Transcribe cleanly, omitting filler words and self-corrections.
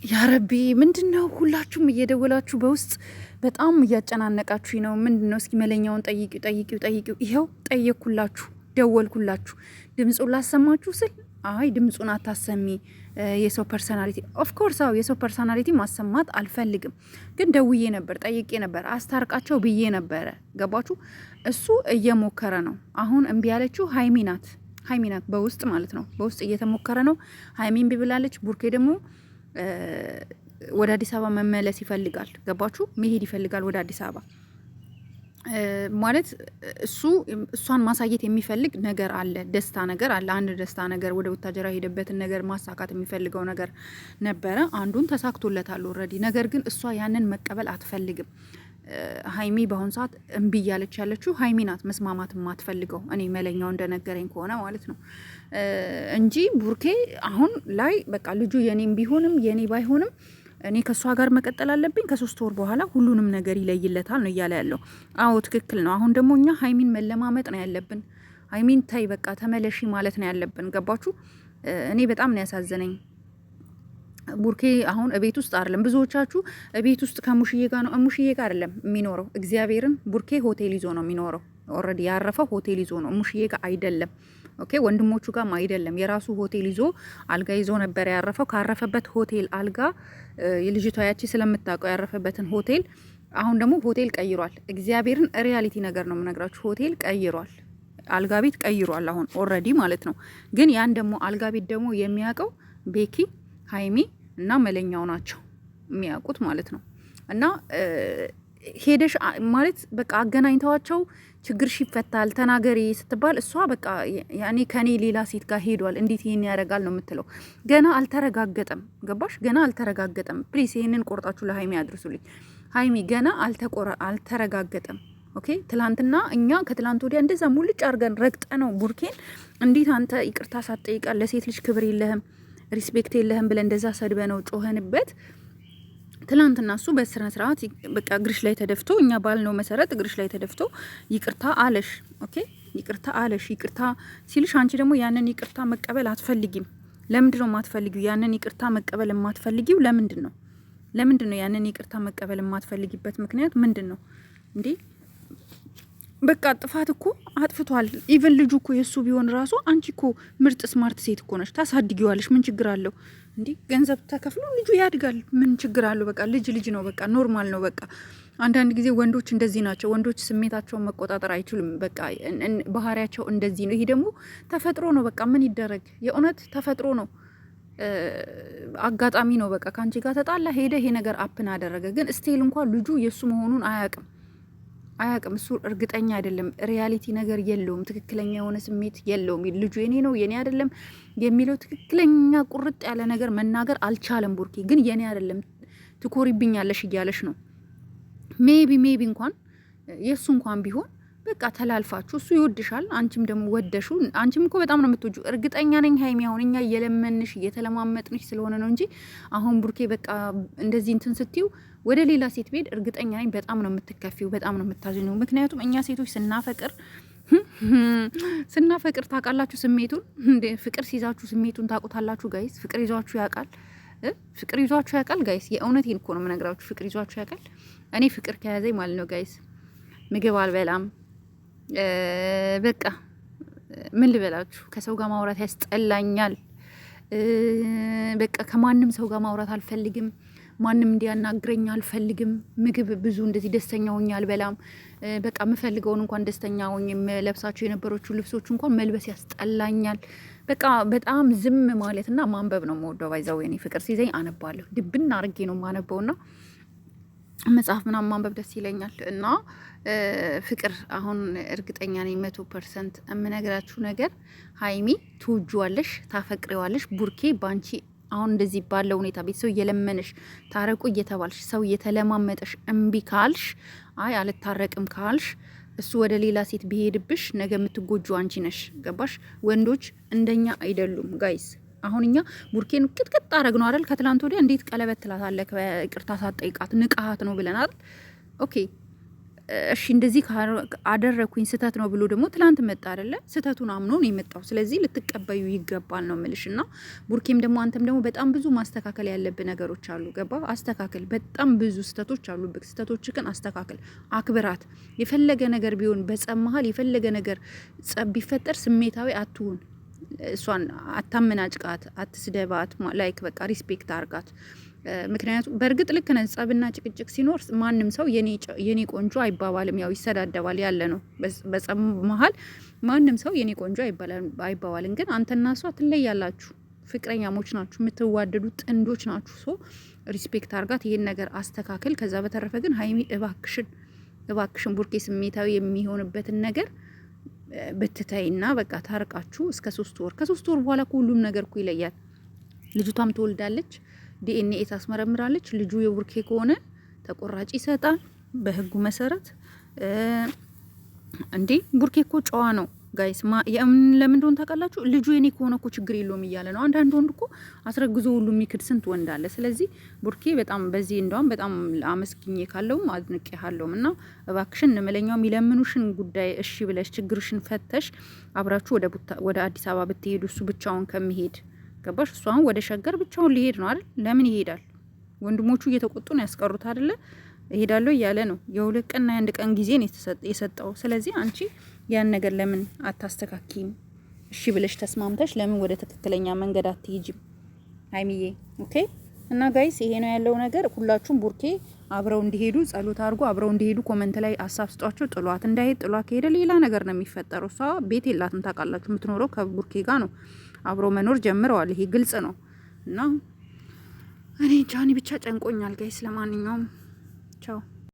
ያ ረቢ ምንድነው? ሁላችሁም እየደወላችሁ በውስጥ በጣም እያጨናነቃችሁ ነው። ምንድነው? እስኪ መለኛውን ጠይቂው። ይኸው ጠየቅኩላችሁ፣ ደወልኩላችሁ። ድምፁን ላሰማችሁ ስል አይ ድምፁን አታሰሚ፣ የሰው ፐርሰናሊቲ ኦፍኮርስ፣ አዎ የሰው ፐርሰናሊቲ ማሰማት አልፈልግም። ግን ደውዬ ነበር፣ ጠይቄ ነበር፣ አስታርቃቸው ብዬ ነበረ። ገባችሁ? እሱ እየሞከረ ነው። አሁን እምቢ ያለችው ሀይሚ ናት፣ በውስጥ ማለት ነው። በውስጥ እየተሞከረ ነው። ሀይሚ እምቢ ብላለች። ቡርኬ ደግሞ ወደ አዲስ አበባ መመለስ ይፈልጋል። ገባችሁ? መሄድ ይፈልጋል ወደ አዲስ አበባ ማለት እሷን ማሳየት የሚፈልግ ነገር አለ፣ ደስታ ነገር አለ። አንድ ደስታ ነገር ወደ ወታጀራ ሄደበትን ነገር ማሳካት የሚፈልገው ነገር ነበረ። አንዱን ተሳክቶለታል ኦልሬዲ። ነገር ግን እሷ ያንን መቀበል አትፈልግም። ሀይሚ በአሁኑ ሰዓት እምቢ እያለች ያለችው ሀይሚ ናት፣ መስማማት የማትፈልገው እኔ መለኛው እንደነገረኝ ከሆነ ማለት ነው እንጂ ቡርኬ አሁን ላይ በቃ ልጁ የኔም ቢሆንም የኔ ባይሆንም እኔ ከእሷ ጋር መቀጠል አለብኝ፣ ከ3 ወር በኋላ ሁሉንም ነገር ይለይለታል ነው እያለ ያለው። አዎ ትክክል ነው። አሁን ደግሞ እኛ ሀይሚን መለማመጥ ነው ያለብን። ሀይሚን ታይ በቃ ተመለሺ ማለት ነው ያለብን። ገባችሁ? እኔ በጣም ነው ያሳዘነኝ ቡርኬ አሁን እቤት ውስጥ አይደለም። ብዙዎቻችሁ እቤት ውስጥ ከሙሽዬ ጋር ነው። ሙሽዬ ጋር አይደለም የሚኖረው፣ እግዚአብሔርን ቡርኬ ሆቴል ይዞ ነው የሚኖረው። ኦልሬዲ ያረፈው ሆቴል ይዞ ነው፣ ሙሽዬ ጋር አይደለም። ኦኬ፣ ወንድሞቹ ጋርም አይደለም። የራሱ ሆቴል ይዞ አልጋ ይዞ ነበር ያረፈው። ካረፈበት ሆቴል አልጋ የልጅቷ ያቺ ስለምታውቀው ያረፈበትን ሆቴል አሁን ደግሞ ሆቴል ቀይሯል። እግዚአብሔርን ሪያሊቲ ነገር ነው የምነግራችሁ። ሆቴል ቀይሯል፣ አልጋ ቤት ቀይሯል አሁን ኦልሬዲ ማለት ነው። ግን ያን ደግሞ አልጋ ቤት ደግሞ የሚያውቀው ቤኪ፣ ሀይሚ እና መለኛው ናቸው የሚያውቁት ማለት ነው። እና ሄደሽ ማለት በቃ አገናኝተዋቸው ችግርሽ ይፈታል ተናገሪ ስትባል እሷ በቃ ያኔ ከኔ ሌላ ሴት ጋር ሄዷል እንዴት ይሄን ያደርጋል ነው የምትለው። ገና አልተረጋገጠም። ገባሽ? ገና አልተረጋገጠም። ፕሊስ ይሄንን ቆርጣችሁ ለሀይሚ አድርሱልኝ። ሀይሚ ገና አልተረጋገጠም። ኦኬ፣ ትላንትና እኛ ከትላንት ወዲያ እንደዛ ሙልጭ አድርገን ረግጠ ነው ቡርኬን እንዴት አንተ ይቅርታ ሳትጠይቃል ለሴት ልጅ ክብር የለህም ሪስፔክት የለህም ብለን እንደዛ ሰድበ ነው ጮኸንበት። ትላንትና እሱ በስነ ስርዓት በቃ እግርሽ ላይ ተደፍቶ እኛ ባልነው መሰረት እግርሽ ላይ ተደፍቶ ይቅርታ አለሽ። ኦኬ፣ ይቅርታ አለሽ። ይቅርታ ሲልሽ አንቺ ደግሞ ያንን ይቅርታ መቀበል አትፈልጊም። ለምንድን ነው የማትፈልጊው? ያንን ይቅርታ መቀበል የማትፈልጊው ለምንድን ነው? ለምንድን ነው ያንን ይቅርታ መቀበል የማትፈልጊበት ምክንያት ምንድን ነው እንዴ? በቃ ጥፋት እኮ አጥፍቷል። ኢቨን ልጁ እኮ የእሱ ቢሆን ራሱ አንቺ እኮ ምርጥ ስማርት ሴት እኮ ነች፣ ታሳድጊዋለሽ። ምን ችግር አለው እንዴ? ገንዘብ ተከፍሎ ልጁ ያድጋል። ምን ችግር አለው? በቃ ልጅ ነው። በቃ ኖርማል ነው። በቃ አንዳንድ ጊዜ ወንዶች እንደዚህ ናቸው። ወንዶች ስሜታቸውን መቆጣጠር አይችሉም። በቃ ባህሪያቸው እንደዚህ ነው። ይሄ ደግሞ ተፈጥሮ ነው። በቃ ምን ይደረግ? የእውነት ተፈጥሮ ነው። አጋጣሚ ነው። በቃ ከአንቺ ጋር ተጣላ ሄደ፣ ይሄ ነገር አፕን አደረገ። ግን ስቴል እንኳን ልጁ የእሱ መሆኑን አያውቅም። እሱ እርግጠኛ አይደለም። ሪያሊቲ ነገር የለውም። ትክክለኛ የሆነ ስሜት የለውም። ልጁ የኔ ነው የኔ አይደለም የሚለው ትክክለኛ ቁርጥ ያለ ነገር መናገር አልቻለም። ቡርኬ ግን የኔ አይደለም ትኮሪብኛለሽ እያለሽ ነው። ሜቢ እንኳን የእሱ እንኳን ቢሆን በቃ ተላልፋችሁ እሱ ይወድሻል፣ አንቺም ደግሞ ወደሹ። አንቺም እኮ በጣም ነው የምትወጁ። እርግጠኛ ነኝ ሀይሚ፣ አሁን እኛ እየለመንሽ እየተለማመጥንሽ ስለሆነ ነው እንጂ አሁን ቡርኬ በቃ እንደዚህ እንትን ስትዩ ወደ ሌላ ሴት ቤድ እርግጠኛ ነኝ በጣም ነው የምትከፊው፣ በጣም ነው የምታዝኙ። ምክንያቱም እኛ ሴቶች ስናፈቅር ታውቃላችሁ ስሜቱን። ፍቅር ሲይዛችሁ ስሜቱን ታውቁታላችሁ ጋይስ። ፍቅር ይዟችሁ ያውቃል ጋይስ። የእውነቴን እኮ ነው የምነግራችሁ። ፍቅር ይዟችሁ ያውቃል። እኔ ፍቅር ከያዘኝ ማለት ነው ጋይስ ምግብ አልበላም። በቃ ምን ልበላችሁ፣ ከሰው ጋር ማውራት ያስጠላኛል። በቃ ከማንም ሰው ጋር ማውራት አልፈልግም። ማንም እንዲያናግረኝ አልፈልግም። ምግብ ብዙ እንደዚህ ደስተኛ ሆኜ አልበላም። በቃ የምፈልገውን እንኳን ደስተኛ ሆኜ ለብሳቸው የነበሮቹ ልብሶች እንኳን መልበስ ያስጠላኛል። በቃ በጣም ዝም ማለትና ማንበብ ነው የምወደው። ባይዛው እኔ ፍቅር ሲይዘኝ አነባለሁ። ድብና አርጌ ነው የማነበውና መጽሐፍ ምናምን ማንበብ ደስ ይለኛል። እና ፍቅር አሁን እርግጠኛ ነኝ 100% የምነግራችሁ ነገር ሀይሚ ትውጁዋለሽ፣ ታፈቅሪዋለሽ። ቡርኬ ባንቺ አሁን እንደዚህ ባለው ሁኔታ ቤት ሰው እየለመነሽ ታረቁ እየተባልሽ ሰው እየተለማመጠሽ እምቢ ካልሽ፣ አይ አልታረቅም ካልሽ እሱ ወደ ሌላ ሴት ቢሄድብሽ ነገ የምትጎጁ አንቺ ነሽ። ገባሽ? ወንዶች እንደኛ አይደሉም ጋይስ። አሁን እኛ ቡርኬን ቅጥቅጥ አረግ ነው አይደል? ከትላንት ወዲያ እንዴት ቀለበት ትላታለህ ይቅርታ ሳትጠይቃት ንቃሃት ነው ብለን አይደል? ኦኬ እሺ እንደዚህ አደረኩኝ ስህተት ነው ብሎ ደግሞ ትላንት መጣ አይደለ? ስህተቱን አምኖ ነው የመጣው። ስለዚህ ልትቀበዩ ይገባል ነው ምልሽ። እና ቡርኬም ደግሞ አንተም ደግሞ በጣም ብዙ ማስተካከል ያለብህ ነገሮች አሉ። ገባ? አስተካከል። በጣም ብዙ ስህተቶች አሉብህ። ስህተቶች ግን አስተካከል። አክብራት። የፈለገ ነገር ቢሆን በጸብ መሀል የፈለገ ነገር ጸብ ቢፈጠር ስሜታዊ አትሁን። እሷን አታመናጭቃት፣ አትስደባት። ላይክ በቃ ሪስፔክት አርጋት። ምክንያቱም በእርግጥ ልክ ነህ። ጸብና ጭቅጭቅ ሲኖር ማንም ሰው የኔ ቆንጆ አይባባልም፣ ያው ይሰዳደባል ያለ ነው። በጸብ መሀል ማንም ሰው የኔ ቆንጆ አይባባልም። ግን አንተና እሷ ትለያላችሁ፣ ፍቅረኛሞች ናችሁ፣ የምትዋደዱ ጥንዶች ናችሁ። ሶ ሪስፔክት አርጋት፣ ይሄን ነገር አስተካክል። ከዛ በተረፈ ግን ሀይሚ እባክሽን ቡርኬ ስሜታዊ የሚሆንበትን ነገር ብትተይና በቃ ታርቃችሁ እስከ 3 ወር ከ3 ወር በኋላ ሁሉም ነገር እኮ ይለያል። ልጅቷም ትወልዳለች፣ ዲኤንኤ ታስመረምራለች። ልጁ የቡርኬ ከሆነ ተቆራጭ ይሰጣል በህጉ መሰረት። እንዴ ቡርኬ እኮ ጨዋ ነው ጋይስ። ለምን እንደሆነ ታውቃላችሁ? ልጁ የኔ ከሆነ እኮ ችግር የለውም እያለ ነው። አንዳንድ ወንድ እኮ አስረግዞ ሁሉ የሚክድ ስንት ወንድ አለ። ስለዚህ ቡርኬ በጣም በዚህ እንደውም በጣም አመስግኜ ካለውም አድንቄ ካለውም እና እባክሽን እንመለኛው የሚለምኑሽን ጉዳይ እሺ ብለሽ ችግርሽን ፈተሽ አብራችሁ ወደ አዲስ አበባ ብትሄዱ እሱ ብቻውን ከሚሄድ ገባሽ? እሱ አሁን ወደ ሸገር ብቻውን ሊሄድ ነው አይደል? ለምን ይሄዳል? ወንድሞቹ እየተቆጡ ነው ያስቀሩት አይደለ? እሄዳለሁ እያለ ነው። የ2 ቀንና የ1 ቀን ጊዜ ነው የሰጠው። ስለዚህ አንቺ ያን ነገር ለምን አታስተካኪም? እሺ ብለሽ ተስማምተሽ ለምን ወደ ትክክለኛ መንገድ አትሄጂም ሀይሚዬ? ኦኬ። እና ጋይስ ይሄ ነው ያለው ነገር። ሁላችሁም ቡርኬ አብረው እንዲሄዱ ጸሎት አድርጎ አብረው እንዲሄዱ ኮመንት ላይ አሳብ ስጧቸው። ጥሏት እንዳይሄድ፣ ጥሏት ከሄደ ሌላ ነገር ነው የሚፈጠረው። እሷ ቤት የላትም ታውቃላችሁ። የምትኖረው ከቡርኬ ጋር ነው። አብረው መኖር ጀምረዋል። ይሄ ግልጽ ነው። እና እኔ ጃኒ ብቻ ጨንቆኛል ጋይስ። ለማንኛውም ቻው።